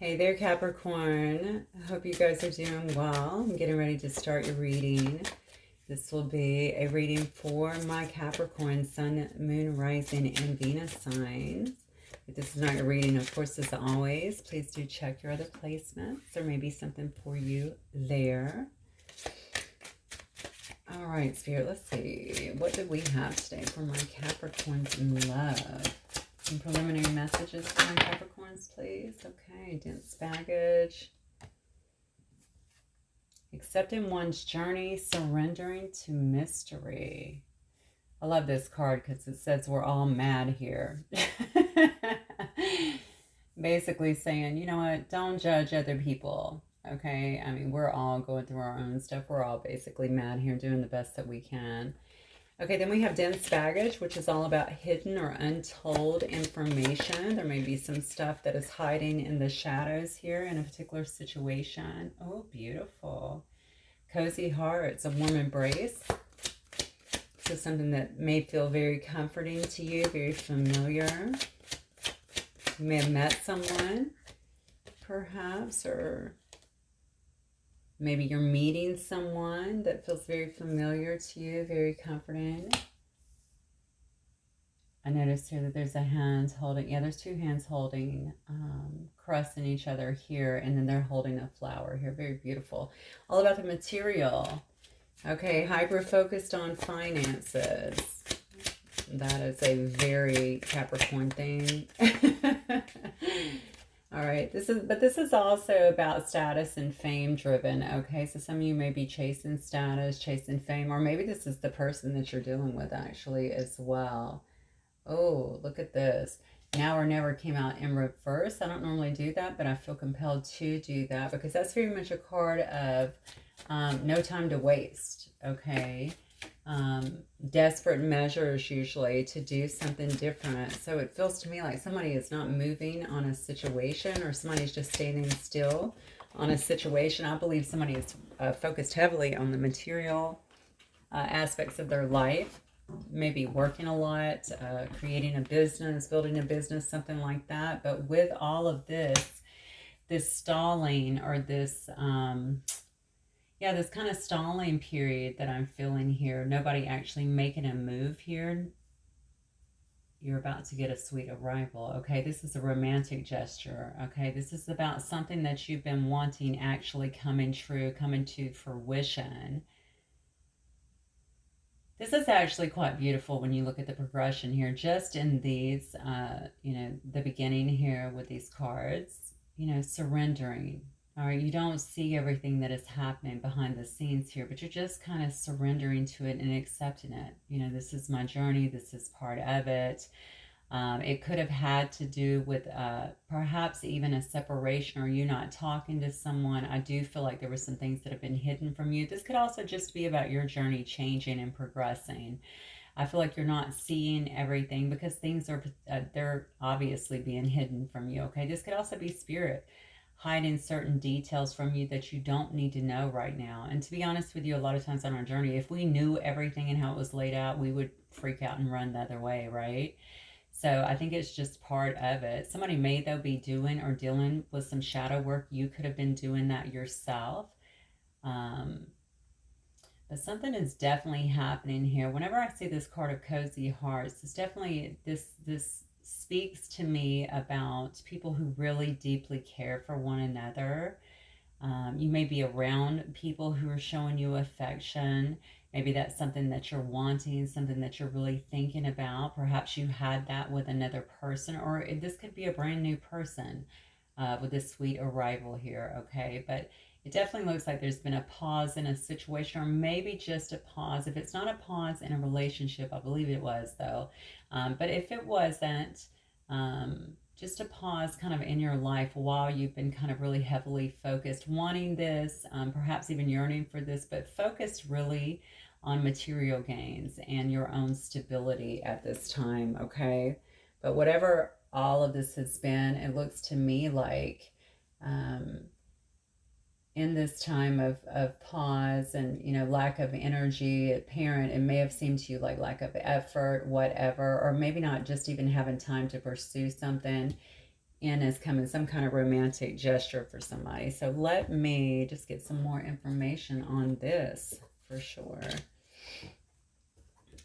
Hey there, Capricorn. I hope you guys are doing well. I'm getting ready to start your reading. This will be a reading for my Capricorn, Sun, Moon, Rising, and Venus signs. If this is not your reading, of course, as always, please do check your other placements. There may be something for you there. All right, Spirit, let's see. What do we have today for my Capricorns in love? Some preliminary messages for my Capricorns, please. Okay, dense baggage. Accepting one's journey, surrendering to mystery. I love this card because it says we're all mad here. Basically saying, you know what, don't judge other people. Okay, I mean, we're all going through our own stuff. We're all basically mad here, doing the best that we can. Okay, then we have dense baggage, which is all about hidden or untold information. There may be some stuff that is hiding in the shadows here in a particular situation. Oh, beautiful. Cozy hearts, a warm embrace. So something that may feel very comforting to you, very familiar. You may have met someone, perhaps, or maybe you're meeting someone that feels very familiar to you, very comforting. I noticed here that there's a hand holding, there's two hands holding, caressing each other here, and then they're holding a flower here. Very beautiful. All about the material. Okay, hyper-focused on finances. That is a very Capricorn thing. All right, this is also about status and fame driven. Okay, so some of you may be chasing status, chasing fame, or maybe this is the person that you're dealing with actually as well. Oh, look at this. Now or never came out in reverse. I don't normally do that, but I feel compelled to do that because that's very much a card of no time to waste. Okay. Desperate measures usually to do something different. So it feels to me like somebody is not moving on a situation, or somebody's just standing still on a situation. I believe somebody is focused heavily on the material aspects of their life, maybe working a lot, creating a business, building a business, something like that. But with all of this stalling, or this this kind of stalling period that I'm feeling here, nobody actually making a move here. You're about to get a sweet arrival. Okay, this is a romantic gesture. Okay, this is about something that you've been wanting actually coming true, coming to fruition. This is actually quite beautiful when you look at the progression here, just in these, the beginning here with these cards, surrendering. All right, you don't see everything that is happening behind the scenes here, but you're just kind of surrendering to it and accepting it. This is my journey. This is part of it. It could have had to do with perhaps even a separation, or you not talking to someone. I do feel like there were some things that have been hidden from you. This could also just be about your journey changing and progressing. I feel like you're not seeing everything because things are, they're obviously being hidden from you. Okay, this could also be spirit hiding certain details from you that you don't need to know right now. And to be honest with you, a lot of times on our journey, if we knew everything and how it was laid out, we would freak out and run the other way, right? So I think it's just part of it. Somebody may, though, be doing or dealing with some shadow work. You could have been doing that yourself. But something is definitely happening here. Whenever I see this card of cozy hearts, it's definitely, this speaks to me about people who really deeply care for one another. You may be around people who are showing you affection. Maybe that's something that you're wanting, something that you're really thinking about. Perhaps you had that with another person, or this could be a brand new person with this sweet arrival here, okay? But it definitely looks like there's been a pause in a situation, or maybe just a pause. If it's not a pause in a relationship, I believe it was, though. But if it wasn't, just a pause kind of in your life while you've been kind of really heavily focused, wanting this, perhaps even yearning for this, but focused really on material gains and your own stability at this time, okay? But whatever all of this has been, it looks to me like in this time of pause and, lack of energy apparent, it may have seemed to you like lack of effort, whatever, or maybe not just even having time to pursue something. in as coming some kind of romantic gesture for somebody. So let me just get some more information on this for sure.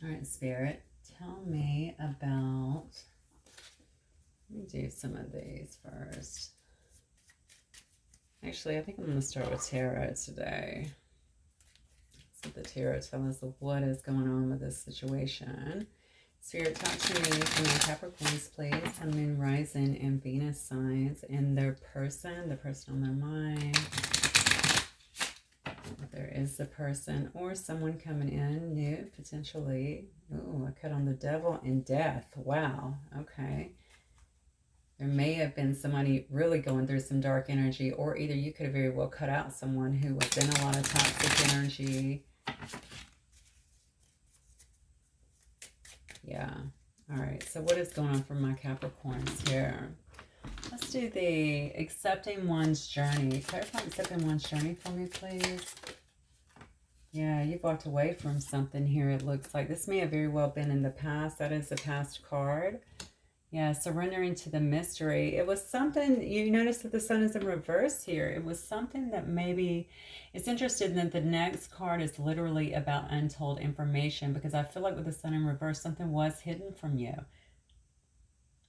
All right, Spirit, tell me about, let me do some of these first. Actually, I think I'm going to start with tarot today. So the tarot tell us what is going on with this situation. Spirit, talk to me from my Capricorns, please. Sun, Moon, Rising, and Venus signs, and their person, the person on their mind. There is the person or someone coming in new, potentially. Ooh, I cut on the devil and death. Wow. Okay. There may have been somebody really going through some dark energy, or either you could have very well cut out someone who was in a lot of toxic energy. Yeah. All right. So what is going on for my Capricorns here? Let's do the accepting one's journey. Clarify accepting one's journey for me, please. Yeah, you've walked away from something here, it looks like. This may have very well been in the past. That is the past card. Yeah, surrendering to the mystery. It was something, you notice that the sun is in reverse here. It was something that maybe, it's interesting that the next card is literally about untold information, because I feel like with the sun in reverse, something was hidden from you.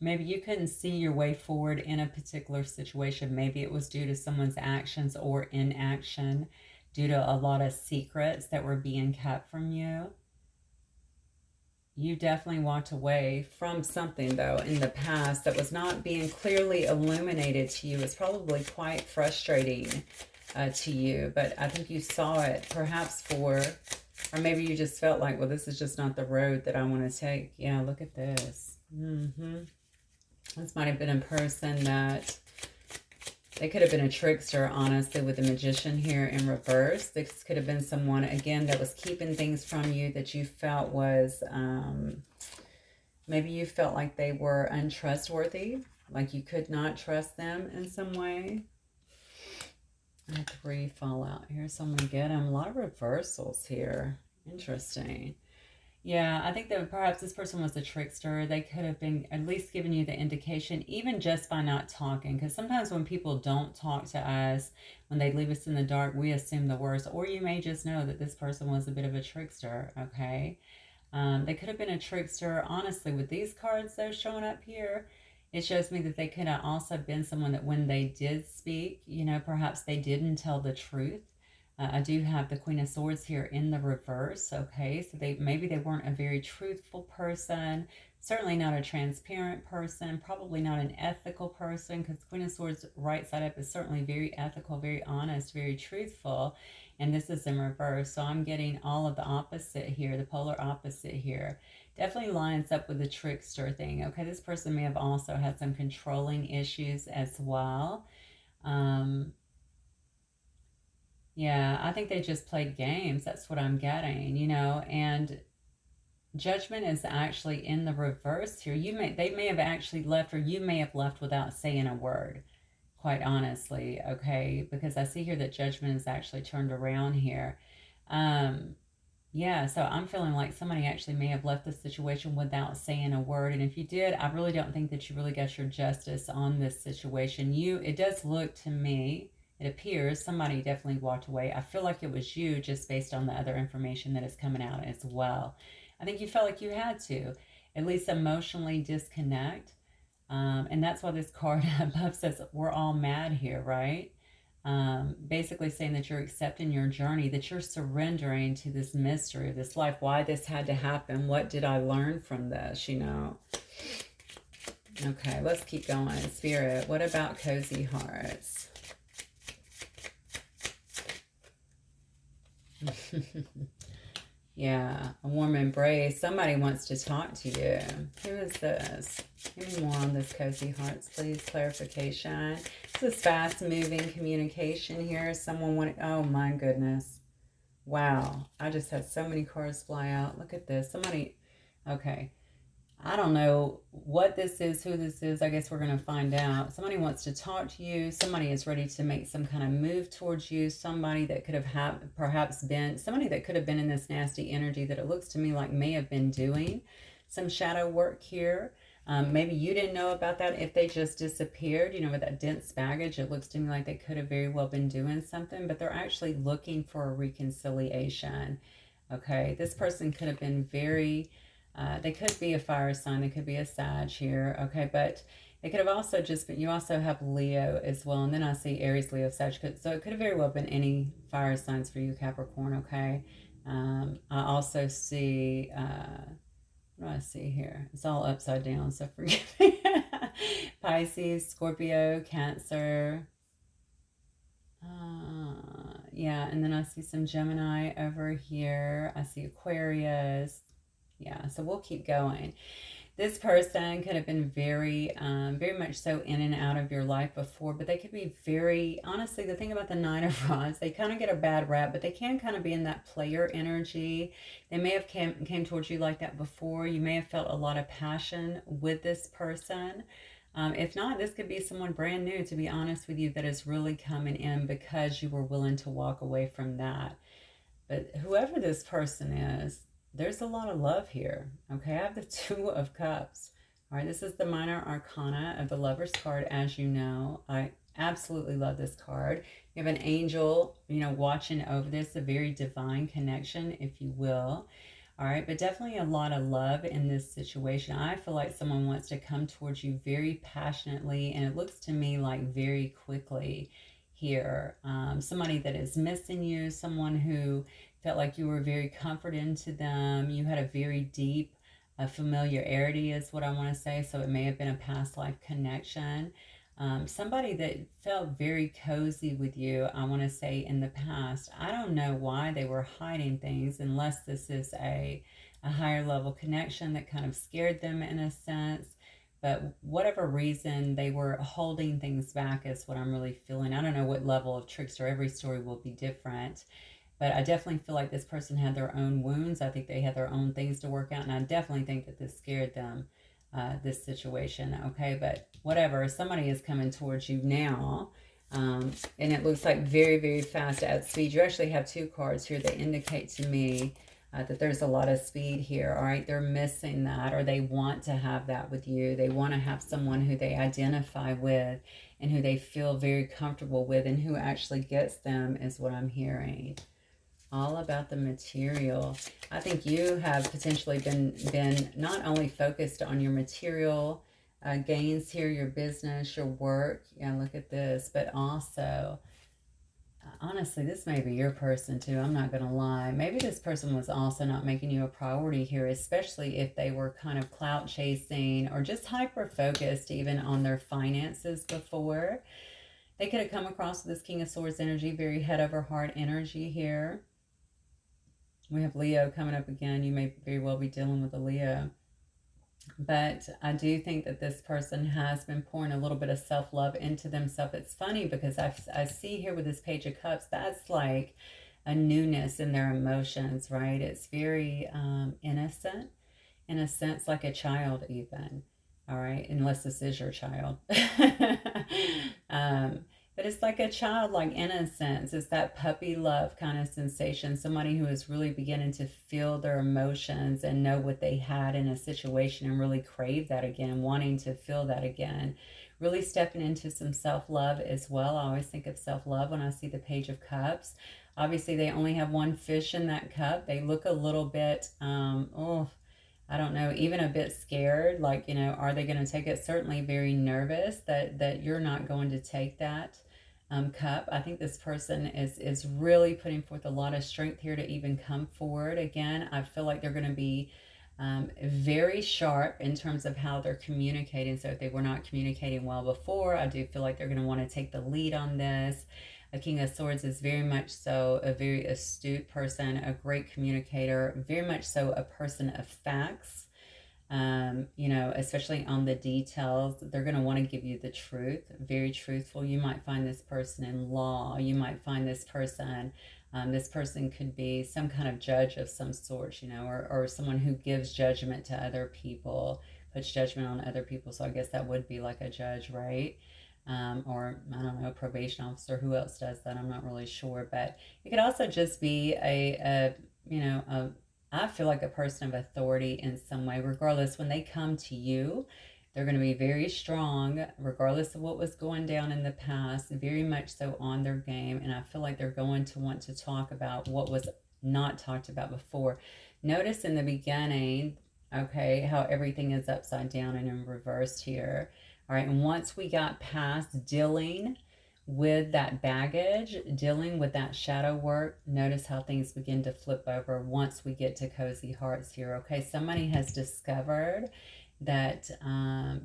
Maybe you couldn't see your way forward in a particular situation. Maybe it was due to someone's actions or inaction, due to a lot of secrets that were being kept from you. You definitely walked away from something, though, in the past that was not being clearly illuminated to you. It's probably quite frustrating to you, but I think you saw it perhaps or maybe you just felt like, well, this is just not the road that I want to take. Yeah, look at this. This might have been a person that, they could have been a trickster, honestly, with the magician here in reverse. This could have been someone, again, that was keeping things from you that you felt was, maybe you felt like they were untrustworthy, like you could not trust them in some way. I have 3 fall out here, so I'm going to get them. A lot of reversals here. Interesting. Yeah, I think that perhaps this person was a trickster. They could have been at least giving you the indication, even just by not talking. Because sometimes when people don't talk to us, when they leave us in the dark, we assume the worst. Or you may just know that this person was a bit of a trickster, okay? They could have been a trickster. Honestly, with these cards, though, showing up here, it shows me that they could have also been someone that when they did speak, you know, perhaps they didn't tell the truth. I do have the Queen of Swords here in the reverse, okay? So maybe they weren't a very truthful person, certainly not a transparent person, probably not an ethical person, because Queen of Swords right side up is certainly very ethical, very honest, very truthful, and this is in reverse. So I'm getting all of the opposite here, the polar opposite here. Definitely lines up with the trickster thing, okay? This person may have also had some controlling issues as well. Yeah, I think they just played games. That's what I'm getting, you know, and judgment is actually in the reverse here. They may have actually left, or you may have left without saying a word, quite honestly, okay? Because I see here that judgment is actually turned around here. Yeah, so I'm feeling like somebody actually may have left the situation without saying a word. And if you did, I really don't think that you really got your justice on this situation. It does look to me, it appears somebody definitely walked away. I feel like it was you, just based on the other information that is coming out as well. I think you felt like you had to, at least emotionally disconnect. And that's why this card above says, we're all mad here, right? Basically saying that you're accepting your journey, that you're surrendering to this mystery of this life, why this had to happen, what did I learn from this, you know? Okay, let's keep going. Spirit, what about cozy hearts? Yeah, a warm embrace. Somebody wants to talk to you. Who is this? Give me more on this cozy hearts, please. Clarification. This is fast-moving communication here. Someone wanted... Oh, my goodness. Wow. I just had so many cards fly out. Look at this. Somebody... Okay. I don't know what this is, who this is. I guess we're going to find out. Somebody wants to talk to you. Somebody is ready to make some kind of move towards you. Somebody that could have perhaps been, somebody that could have been in this nasty energy that it looks to me like may have been doing some shadow work here. Maybe you didn't know about that if they just disappeared, with that dense baggage. It looks to me like they could have very well been doing something, but they're actually looking for a reconciliation. Okay, this person could have been they could be a fire sign, they could be a Sag here, okay, but it could have also just been, you also have Leo as well, and then I see Aries, Leo, Sag, so it could have very well been any fire signs for you, Capricorn, okay? I also see, what do I see here? It's all upside down, so forgive me. Pisces, Scorpio, Cancer. Yeah, and then I see some Gemini over here. I see Aquarius. Yeah, so we'll keep going. This person could have been very much so in and out of your life before, but they could be very, honestly, the thing about the Nine of Rods, they kind of get a bad rap, but they can kind of be in that player energy. They may have came towards you like that before. You may have felt a lot of passion with this person. If not, this could be someone brand new, to be honest with you, that is really coming in because you were willing to walk away from that. But whoever this person is, there's a lot of love here. Okay, I have the Two of Cups. All right, this is the minor arcana of the Lover's card, as you know. I absolutely love this card. You have an angel, watching over this, a very divine connection, if you will. All right, but definitely a lot of love in this situation. I feel like someone wants to come towards you very passionately, and it looks to me like very quickly here. Somebody that is missing you, someone who felt like you were very comforting to them. You had a very deep familiarity is what I want to say. So it may have been a past life connection. Somebody that felt very cozy with you, I want to say, in the past. I don't know why they were hiding things, unless this is a higher level connection that kind of scared them in a sense. But whatever reason, they were holding things back is what I'm really feeling. I don't know what level of trickster. Every story will be different. But I definitely feel like this person had their own wounds. I think they had their own things to work out. And I definitely think that this scared them, this situation. Okay, but whatever. Somebody is coming towards you now. And it looks like very fast at speed. You actually have two cards here that indicate to me that there's a lot of speed here. All right, they're missing that, or they want to have that with you. They want to have someone who they identify with and who they feel very comfortable with, and who actually gets them is what I'm hearing. All about the material. I think you have potentially been not only focused on your material gains here, your business, your work. Yeah, look at this. But also, honestly, this may be your person too. I'm not going to lie. Maybe this person was also not making you a priority here, especially if they were kind of clout chasing or just hyper focused even on their finances before. They could have come across with this King of Swords energy, very head over heart energy here. We have Leo coming up again. You may very well be dealing with a Leo. But I do think that this person has been pouring a little bit of self-love into themselves. It's funny because I see here with this Page of Cups, that's like a newness in their emotions, right? It's very innocent, in a sense, like a child even. All right, unless this is your child. But it's like a childlike innocence. It's that puppy love kind of sensation. Somebody who is really beginning to feel their emotions and know what they had in a situation and really crave that again, wanting to feel that again. Really stepping into some self-love as well. I always think of self-love when I see the Page of Cups. Obviously, they only have one fish in that cup. They look a little bit, I don't know, even a bit scared. Like, are they going to take it? Certainly very nervous that you're not going to take that cup. I think this person is really putting forth a lot of strength here to even come forward. Again, I feel like they're going to be very sharp in terms of how they're communicating. So if they were not communicating well before, I do feel like they're going to want to take the lead on this. A King of Swords is very much so a very astute person, a great communicator, very much so a person of facts. Especially on the details. They're going to want to give you the truth, very truthful. You might find this person in law. You might find this person could be some kind of judge of some sort, or someone who gives judgment to other people, puts judgment on other people. So I guess that would be like a judge, right? Or I don't know, a probation officer. Who else does that? I'm not really sure. But it could also just be I feel like a person of authority in some way, regardless. When they come to you, They're going to be very strong, regardless of what was going down in the past, very much so on their game. And I feel like they're going to want to talk about what was not talked about before. Notice in the beginning, okay, how everything is upside down and in reversed here. All right, and once we got past dealing with that baggage, dealing with that shadow work, notice how things begin to flip over once we get to cozy hearts here. Okay, somebody has discovered that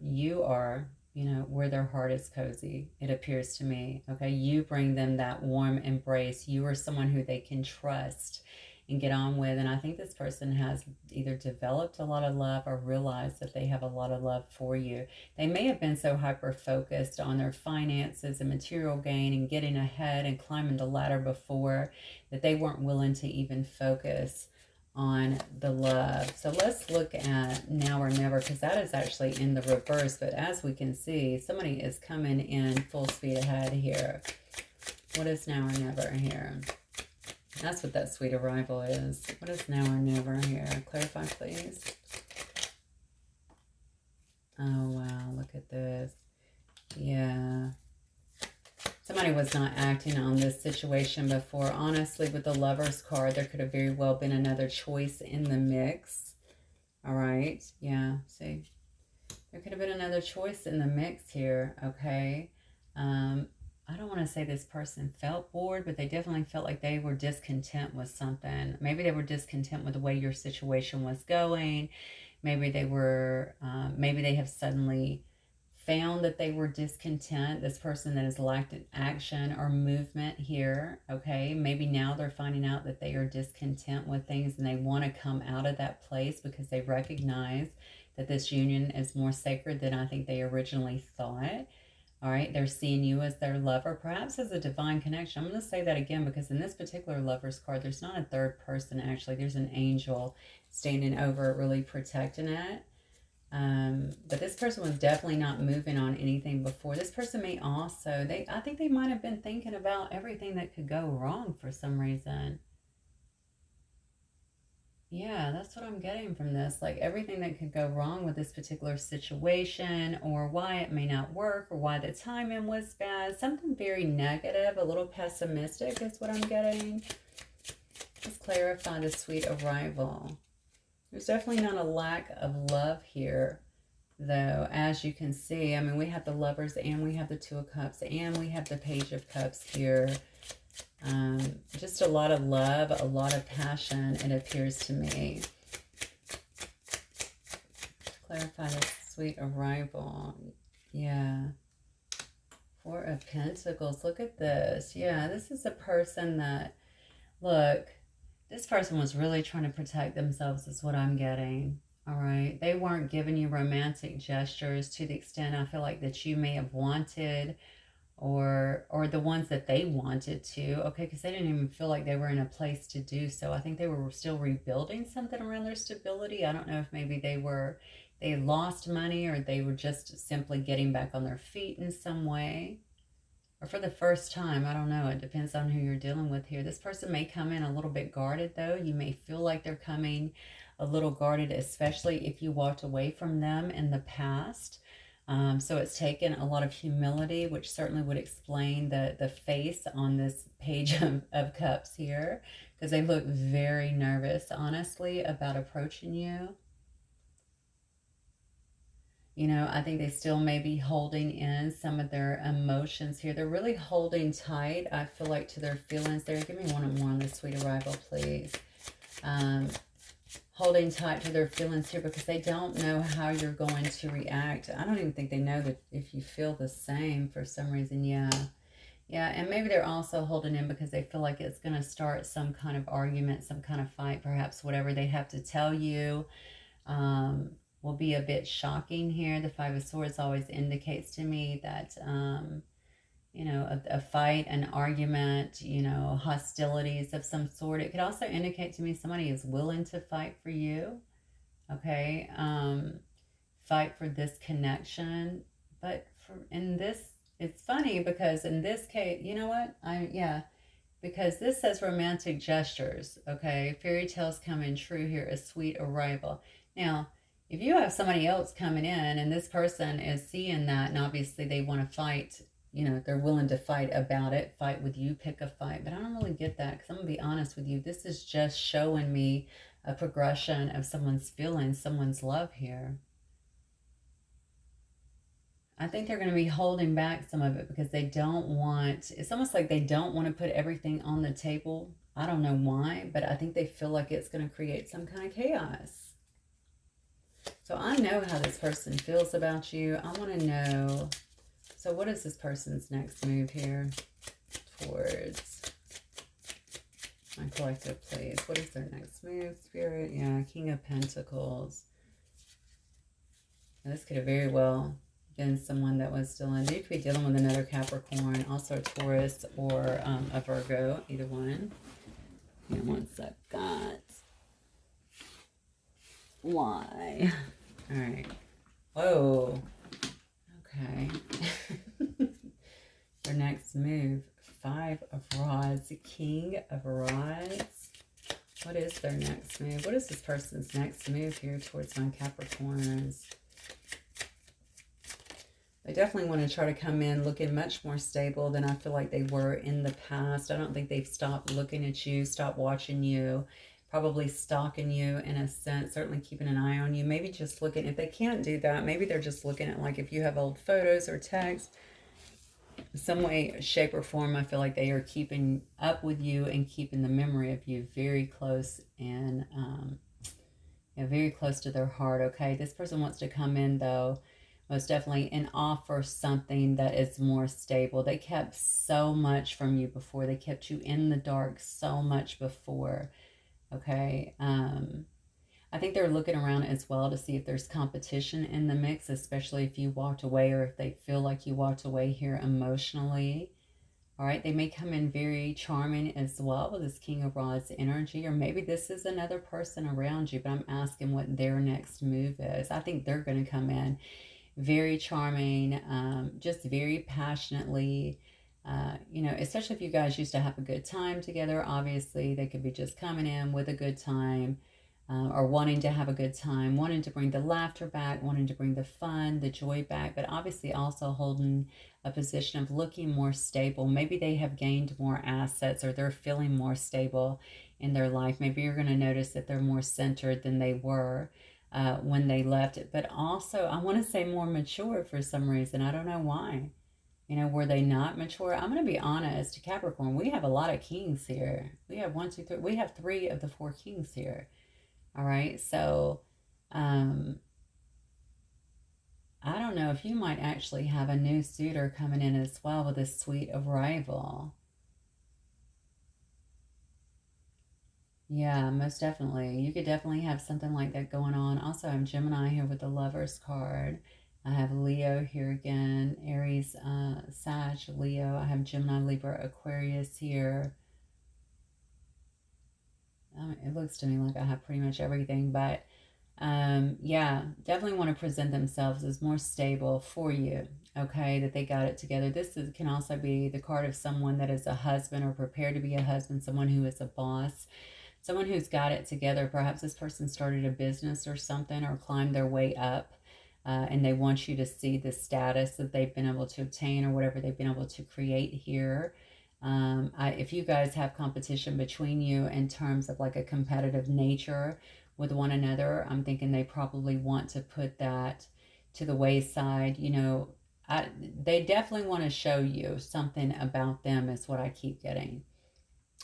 you are, you know, where their heart is cozy, it appears to me. Okay, you bring them that warm embrace. You are someone who they can trust and get on with. And I think this person has either developed a lot of love or realized that they have a lot of love for you. They may have been so hyper focused on their finances and material gain and getting ahead and climbing the ladder before that they weren't willing to even focus on the love. So let's look at now or never, because that is actually in the reverse. But as we can see, somebody is coming in full speed ahead here. What is now or never here? That's what that sweet arrival is. What is now or never here? Clarify, please. Oh, wow. Look at this. Yeah. Somebody was not acting on this situation before. Honestly, with the Lover's card, there could have very well been another choice in the mix. All right. Yeah. See? There could have been another choice in the mix here. Okay. I don't want to say this person felt bored, but they definitely felt like they were discontent with something. Maybe they were discontent with the way your situation was going. Maybe they were, maybe they have suddenly found that they were discontent. This person that has lacked an action or movement here, okay? Maybe now they're finding out that they are discontent with things and they want to come out of that place because they recognize that this union is more sacred than I think they originally thought. All right, they're seeing you as their lover, perhaps as a divine connection. I'm going to say that again because in this particular Lover's card, there's not a third person actually. There's an angel standing over it, really protecting it. But this person was definitely not moving on anything before. This person may also, I think they might have been thinking about everything that could go wrong for some reason. Yeah, that's what I'm getting from this. Like everything that could go wrong with this particular situation, or why it may not work, or why the timing was bad. Something very negative, a little pessimistic is what I'm getting. Let's clarify the sweet arrival. There's definitely not a lack of love here, though, as you can see. I mean, we have the Lovers and we have the Two of Cups and we have the Page of Cups here. Just a lot of love, a lot of passion, it appears to me. Clarify the sweet arrival. Yeah. Four of Pentacles. Look at this. Yeah, this is a person that, look, this person was really trying to protect themselves is what I'm getting. All right. They weren't giving you romantic gestures to the extent I feel like that you may have wanted, or the ones that they wanted to, okay, because they didn't even feel like they were in a place to do so. I think they were still rebuilding something around their stability. I don't know if maybe they lost money, or they were just simply getting back on their feet in some way, or for the first time. I don't know. It depends on who you're dealing with here. This person may come in a little bit guarded, though. You may feel like they're coming a little guarded, especially if you walked away from them in the past. So it's taken a lot of humility, which certainly would explain the face on this Page of Cups here, because they look very nervous, honestly, about approaching you. You know, I think they still may be holding in some of their emotions here. They're really holding tight, I feel like, to their feelings there. Give me one more on this sweet arrival, please. Holding tight to their feelings here because they don't know how you're going to react. I don't even think they know that if you feel the same for some reason. Yeah, and maybe they're also holding in because they feel like it's going to start some kind of argument, some kind of fight. Perhaps whatever they have to tell you will be a bit shocking here. The Five of Swords always indicates to me that you know, a fight, an argument, you know, hostilities of some sort. It could also indicate to me somebody is willing to fight for you, okay? Fight for this connection. But in this, it's funny because in this case, you know what? Because this says romantic gestures, okay? Fairy tales coming true here, a sweet arrival. Now, if you have somebody else coming in and this person is seeing that, and obviously they want to fight, you know, they're willing to fight about it, fight with you, pick a fight. But I don't really get that, because I'm going to be honest with you. This is just showing me a progression of someone's feelings, someone's love here. I think they're going to be holding back some of it because they don't want, it's almost like they don't want to put everything on the table. I don't know why, but I think they feel like it's going to create some kind of chaos. So I know how this person feels about you. I want to know, so what is this person's next move here towards my collective, please? What is their next move, Spirit? Yeah, King of Pentacles. Now, this could have very well been someone that was still in. You could be dealing with another Capricorn, also a Taurus, or a Virgo, either one. And once I've got why. All right. Whoa. Okay. Their next move, 5 of Rods, King of Rods. What is their next move? What is this person's next move here towards my Capricorns? They definitely want to try to come in looking much more stable than I feel like they were in the past. I don't think they've stopped looking at you, stopped watching you, probably stalking you in a sense, certainly keeping an eye on you. Maybe just looking, if they can't do that, maybe they're just looking at, like, if you have old photos or text, some way, shape, or form. I feel like they are keeping up with you and keeping the memory of you very close and very close to their heart, okay? This person wants to come in, though, most definitely, and offer something that is more stable. They kept so much from you before. They kept you in the dark so much before, okay? I think they're looking around as well to see if there's competition in the mix, especially if you walked away or if they feel like you walked away here emotionally. All right, they may come in very charming as well with this King of Rods energy, or maybe this is another person around you, but I'm asking what their next move is. I think they're going to come in very charming, just very passionately, you know, especially if you guys used to have a good time together. Obviously, they could be just coming in with a good time, or wanting to have a good time, wanting to bring the laughter back, wanting to bring the fun, the joy back, but obviously also holding a position of looking more stable. Maybe they have gained more assets, or they're feeling more stable in their life. Maybe you're going to notice that they're more centered than they were when they left it, but also I want to say more mature for some reason. I don't know why. You know, were they not mature? I'm going to be honest, Capricorn, we have a lot of kings here. We have 1, 2, 3. We have 3 of the 4 kings here. All right, so I don't know if you might actually have a new suitor coming in as well with a sweet arrival. Yeah, most definitely. You could definitely have something like that going on. Also, I'm Gemini here with the Lovers card. I have Leo here again, Aries, Sag, Leo. I have Gemini, Libra, Aquarius here. It looks to me like I have pretty much everything, but yeah, definitely want to present themselves as more stable for you, okay, that they got it together. Can also be the card of someone that is a husband or prepared to be a husband, someone who is a boss, someone who's got it together. Perhaps this person started a business or something, or climbed their way up, and they want you to see the status that they've been able to obtain, or whatever they've been able to create here. If you guys have competition between you in terms of like a competitive nature with one another, I'm thinking they probably want to put that to the wayside. You know, they definitely want to show you something about them, is what I keep getting.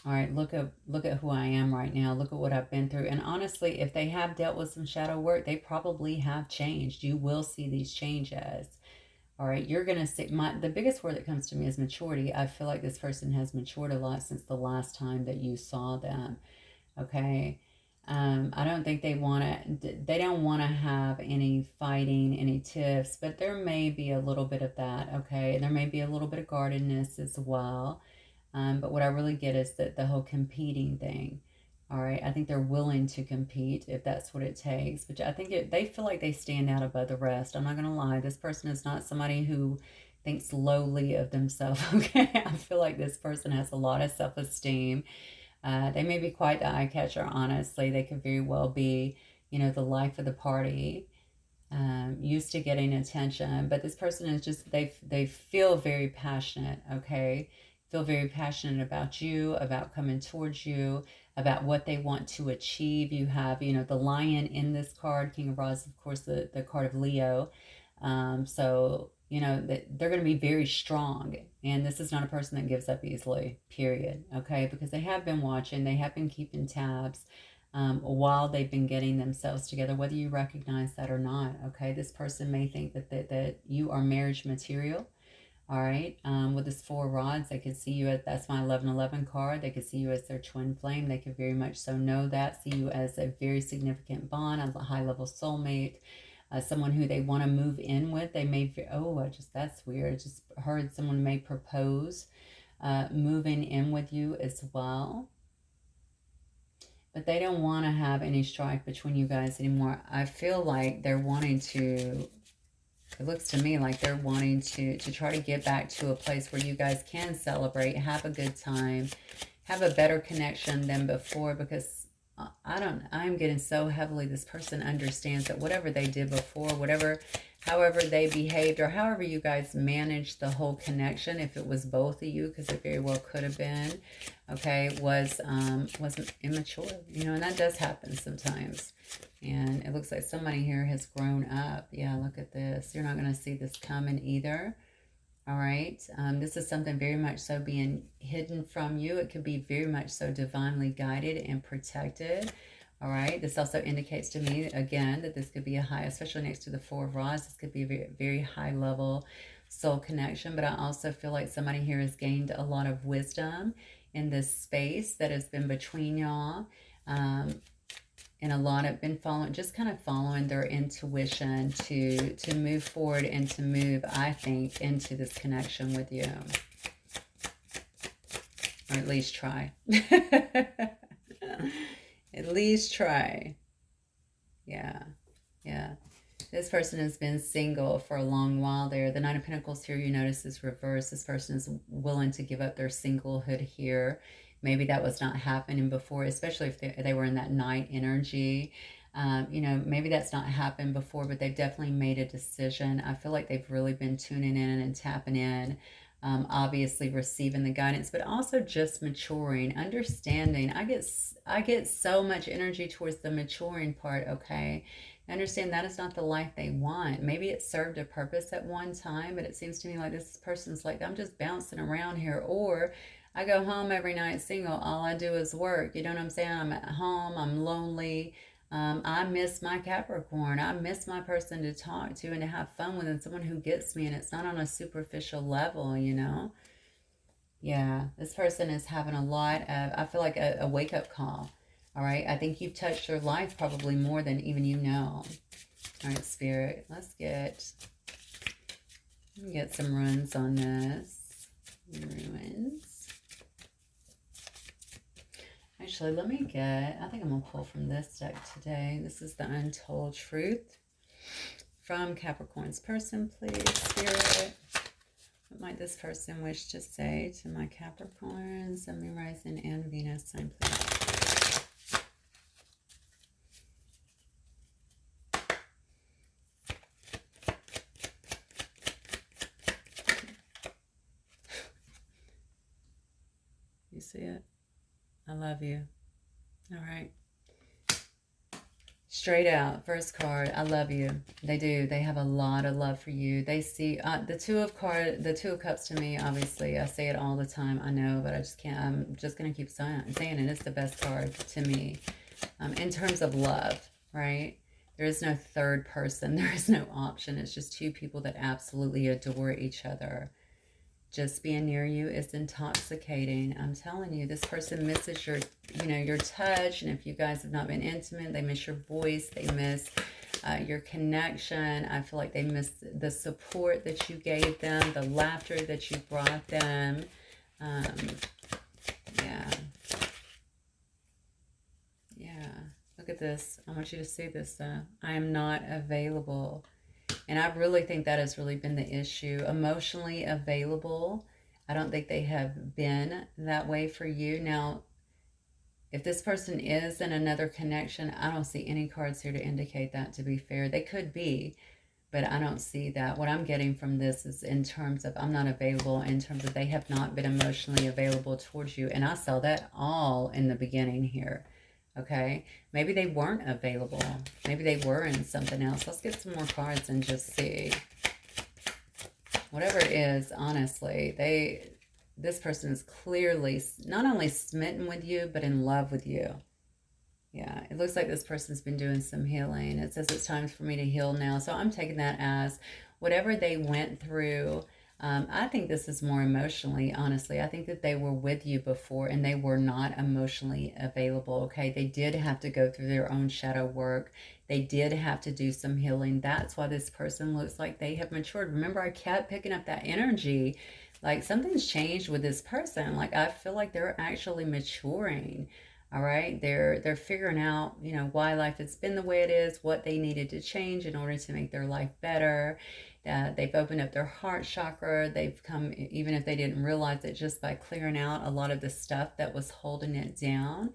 All right, look at who I am right now. Look at what I've been through. And honestly, if they have dealt with some shadow work, they probably have changed. You will see these changes. All right, you're going to see, the biggest word that comes to me is maturity. I feel like this person has matured a lot since the last time that you saw them. Okay. I don't think they don't want to have any fighting, any tiffs, but there may be a little bit of that. Okay. There may be a little bit of guardedness as well. But what I really get is that the whole competing thing. All right, I think they're willing to compete if that's what it takes. But I think they feel like they stand out above the rest. I'm not going to lie. This person is not somebody who thinks lowly of themselves. Okay, I feel like this person has a lot of self-esteem. They may be quite the eye catcher, honestly. They could very well be, you know, the life of the party. used to getting attention, but this person is just, they feel very passionate, okay? Feel very passionate about you, about coming towards you, about what they want to achieve. You have, you know, the lion in this card, King of Rods, of course, the card of Leo. So, you know, they're going to be very strong. And this is not a person that gives up easily, period. Okay. Because they have been watching, they have been keeping tabs while they've been getting themselves together, whether you recognize that or not. Okay. This person may think that you are marriage material. All right. With this four rods, they could see you as, that's my 1111 card. They could see you as their twin flame. They could very much so know that, see you as a very significant bond, as a high level soulmate, someone who they want to move in with. They may, oh, that's weird. I just heard someone may propose moving in with you as well. But they don't want to have any strife between you guys anymore. I feel like they're wanting to, it looks to me like they're wanting to try to get back to a place where you guys can celebrate, have a good time, have a better connection than before, because I'm getting so heavily this person understands that whatever they did before, however they behaved, or however you guys managed the whole connection, if it was both of you, because it very well could have been, okay, was immature, you know, and that does happen sometimes. And it looks like somebody here has grown up. Yeah, look at this. You're not going to see this coming either. All right. This is something very much so being hidden from you. It could be very much so divinely guided and protected. All right. This also indicates to me, again, that this could be a high, especially next to the Four of Rods, this could be a very, very high level soul connection. But I also feel like somebody here has gained a lot of wisdom in this space that has been between y'all. And a lot have been following, just kind of following their intuition to move forward and to move, I think, into this connection with you. Or at least try. At least try. Yeah. Yeah. This person has been single for a long while there. The Nine of Pentacles here, you notice, is reversed. This person is willing to give up their singlehood here. Maybe that was not happening before, especially if they were in that night energy. You know, maybe that's not happened before, but they've definitely made a decision. I feel like they've really been tuning in and tapping in, obviously receiving the guidance, but also just maturing, understanding. I get so much energy towards the maturing part, okay? Understand that is not the life they want. Maybe it served a purpose at one time, but it seems to me like this person's like, I'm just bouncing around here, or I go home every night single. All I do is work. You know what I'm saying? I'm at home. I'm lonely. I miss my Capricorn. I miss my person to talk to and to have fun with, and someone who gets me, and it's not on a superficial level, you know? Yeah, this person is having a lot of, I feel like a wake-up call. All right? I think you've touched their life probably more than even you know. All right, Spirit, let's get some runes on this. Ruins. Actually, let me get, I think I'm going to pull from this deck today. This is the Untold Truth from Capricorn's person, please, Spirit. What might this person wish to say to my Capricorns? Sun, Moon, Rising, and Venus sign, please. You see it? I love you. All right. Straight out, first card, I love you. They do. They have a lot of love for you. They see the Two of Cups to me, obviously. I say it all the time, I know, but I just can't. I'm just going to keep saying it. It's the best card to me in terms of love, right? There is no third person. There is no option. It's just two people that absolutely adore each other. Just being near you is intoxicating. I'm telling you, this person misses your, your touch. And if you guys have not been intimate, they miss your voice. They miss your connection. I feel like they miss the support that you gave them, the laughter that you brought them. Yeah. Yeah. Look at this. I want you to see this. I am not available. And I really think that has really been the issue. Emotionally available. I don't think they have been that way for you. Now, If this person is in another connection, I don't see any cards here to indicate that, to be fair. They could be, but I don't see that. What I'm getting from this is in terms of I'm not available, in terms of they have not been emotionally available towards you. And I saw that all in the beginning here. Okay, maybe they weren't available. Maybe they were in something else. Let's get some more cards and just see. Whatever it is, honestly, this person is clearly not only smitten with you, but in love with you. Yeah, it looks like this person's been doing some healing. It says it's time for me to heal now. So I'm taking that as whatever they went through. I think this is more emotionally, honestly. I think that they were with you before and they were not emotionally available, okay? They did have to go through their own shadow work. They did have to do some healing. That's why this person looks like they have matured. Remember, I kept picking up that energy. Like something's changed with this person. Like I feel like they're actually maturing. All right, they're figuring out, you know, why life has been the way it is, what they needed to change in order to make their life better. They've opened up their heart chakra. They've come, even if they didn't realize it, just by clearing out a lot of the stuff that was holding it down.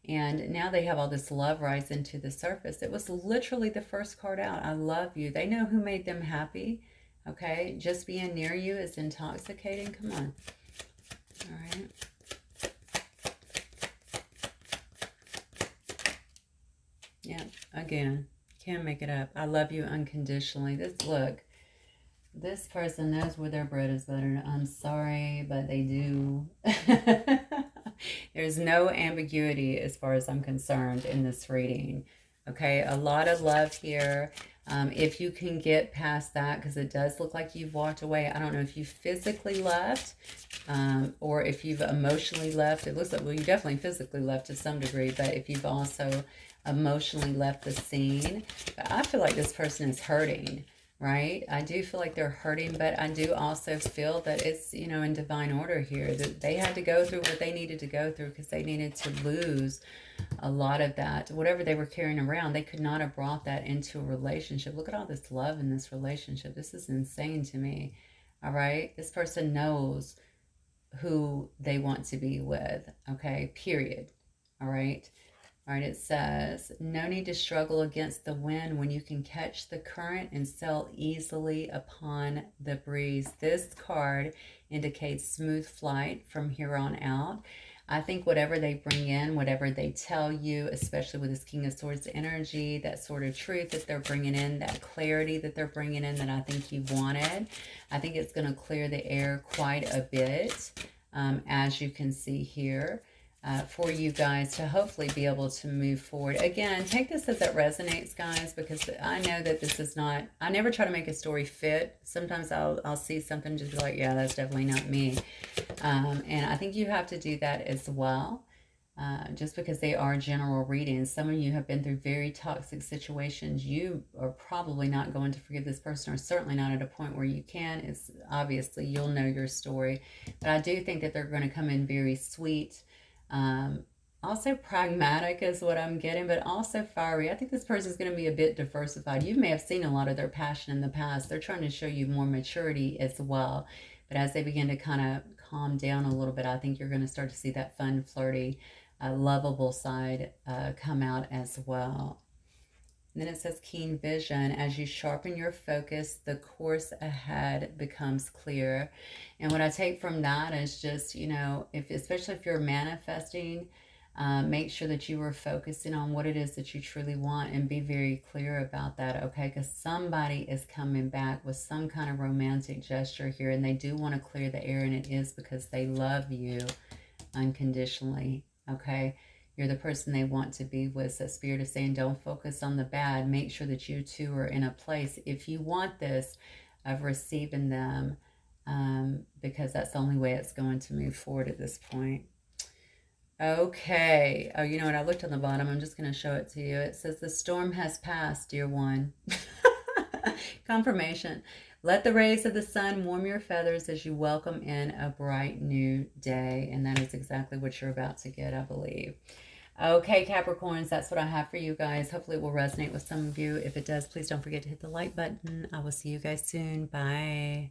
And now they have all this love rising to the surface. It was literally the first card out. I love you. They know who made them happy. Okay, just being near you is intoxicating. Come on. All right. Yeah, again, can't make it up. I love you unconditionally. This person knows where their bread is buttered. I'm sorry, but they do. There's no ambiguity as far as I'm concerned in this reading. Okay, a lot of love here. If you can get past that, because it does look like you've walked away. I don't know if you physically left or if you've emotionally left. It looks like, well, you definitely physically left to some degree, but if you've also emotionally left the scene. But I feel like this person is hurting, right? I do feel like they're hurting, but I do also feel that it's, you know, in divine order here, that they had to go through what they needed to go through because they needed to lose a lot of that. Whatever they were carrying around, they could not have brought that into a relationship. Look at all this love in this relationship. This is insane to me. All right? This person knows who they want to be with. Okay? Period. All right? All right, it says, no need to struggle against the wind when you can catch the current and sail easily upon the breeze. This card indicates smooth flight from here on out. I think whatever they bring in, whatever they tell you, especially with this King of Swords energy, that sort of truth that they're bringing in, that clarity that they're bringing in that I think you wanted, I think it's going to clear the air quite a bit, as you can see here. For you guys to hopefully be able to move forward. Again, take this as it resonates, guys, because I know that this is not, I never try to make a story fit. Sometimes I'll see something just be like, yeah, that's definitely not me. And I think you have to do that as well. Just because they are general readings. Some of you have been through very toxic situations. You are probably not going to forgive this person, or certainly not at a point where you can. It's obviously you'll know your story. But I do think that they're going to come in very sweet. Also pragmatic is what I'm getting, but also fiery. I think this person is going to be a bit diversified. You may have seen a lot of their passion in the past. They're trying to show you more maturity as well. But as they begin to kind of calm down a little bit, I think you're going to start to see that fun, flirty, lovable side come out as well. And then it says keen vision. As you sharpen your focus, the course ahead becomes clear. And what I take from that is just, you know, especially if you're manifesting, make sure that you are focusing on what it is that you truly want and be very clear about that, okay? Because somebody is coming back with some kind of romantic gesture here, and they do want to clear the air, and it is because they love you unconditionally, okay? You're the person they want to be with. So Spirit is saying, don't focus on the bad. Make sure that you two are in a place, if you want this, of receiving them, because that's the only way it's going to move forward at this point. Okay. Oh, you know what? I looked on the bottom. I'm just going to show it to you. It says, the storm has passed, dear one. Confirmation. Let the rays of the sun warm your feathers as you welcome in a bright new day. And that is exactly what you're about to get, I believe. Okay, Capricorns, that's what I have for you guys. Hopefully it will resonate with some of you. If it does, please don't forget to hit the like button. I will see you guys soon. Bye.